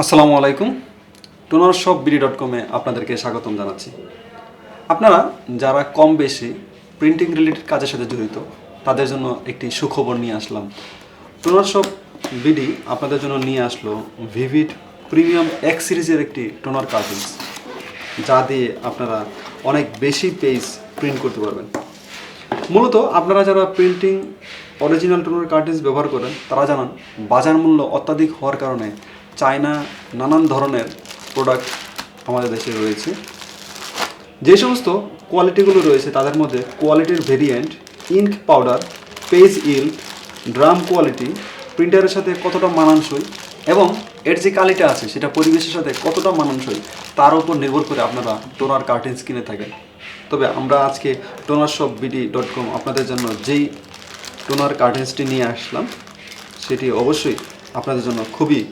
আসসালামু আলাইকুম। tonershopbd.com-এ আপনাদেরকে স্বাগতম জানাচ্ছি। আপনারা যারা কম বেশি প্রিন্টিং রিলেটেড কাজের সাথে জড়িত তাদের জন্য একটি সুখবর নিয়ে আসলাম। টোনারশপ বিডি আপনাদের জন্য নিয়ে আসলো ভিভিড প্রিমিয়াম এক্স সিরিজের একটি টোনার কার্ট্রিজ, যা দিয়ে আপনারা অনেক বেশি পেজ প্রিন্ট করতে পারবেন। মূলত আপনারা যারা প্রিন্টিং অরিজিনাল টোনার কার্ট্রিজ ব্যবহার করেন তারা জানান বাজার মূল্য অত্যাধিক হওয়ার কারণে চায়না নানান ধরনের প্রোডাক্ট আমাদের দেশে রয়েছে। যে সমস্ত কোয়ালিটিগুলো রয়েছে তাদের মধ্যে কোয়ালিটির variant, ink powder, page yield, drum quality, প্রিন্টারের সাথে কতটা মানানসই এবং এর যে কালিটা আছে সেটা পরিবেশের সাথে কতটা মানানসই তার উপর নির্ভর করে আপনারা টোনার কার্ট্রিজ কিনে থাকেন। তবে আমরা আজকে tonershopbd.com আপনাদের জন্য যেই টোনার কার্ট্রিজটি নিয়ে আসলাম সেটি অবশ্যই আপনাদের জন্য খুবই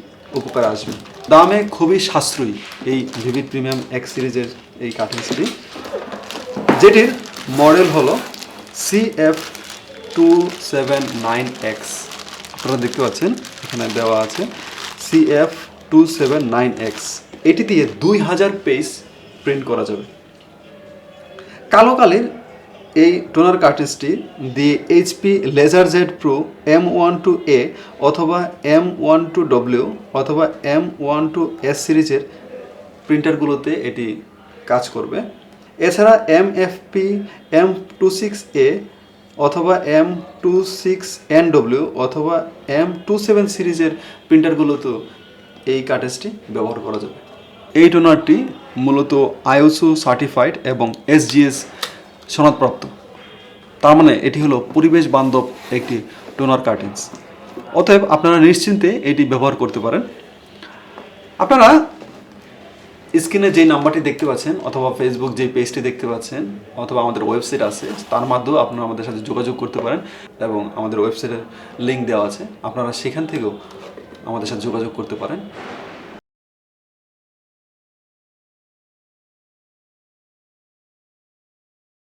উপকার আসবে। দামে খুবই সাশ্রয়ী এই ভিভিড প্রিমিয়াম এক্স সিরিজের এই কার্ট্রিজটি, যেটির মডেল হলো CF279X। আপনারা দেখতে পাচ্ছেন এখানে দেওয়া আছে CF279X। এটি দিয়ে 2000 পেজ প্রিন্ট করা যাবে। কালো কালির এই টোনার কার্ট্রিজটি দিয়ে এইচপি লেজারজেড প্রো M12A অথবা M12W অথবা M12S সিরিজের প্রিন্টারগুলোতে এটি কাজ করবে। এছাড়া MFP M26A অথবা M26NW অথবা M27 সিরিজের প্রিন্টারগুলোতেও এই কার্ট্রিজটি ব্যবহার করা যাবে। এই টোনারটি মূলত ISO সার্টিফাইড এবং SGS সনদপ্রাপ্ত। তার মানে এটি হলো পরিবেশ বান্ধব একটি টোনার কার্ট্রিজ। অতএব আপনারা নিশ্চিন্তে এটি ব্যবহার করতে পারেন। আপনারা স্ক্রিনে যেই নাম্বারটি দেখতে পাচ্ছেন অথবা ফেসবুক যেই পেজটি দেখতে পাচ্ছেন অথবা আমাদের ওয়েবসাইট আছে তার মাধ্যমে আপনারা আমাদের সাথে যোগাযোগ করতে পারেন এবং আমাদের ওয়েবসাইটের লিঙ্ক দেওয়া আছে, আপনারা সেখান থেকেও আমাদের সাথে যোগাযোগ করতে পারেন।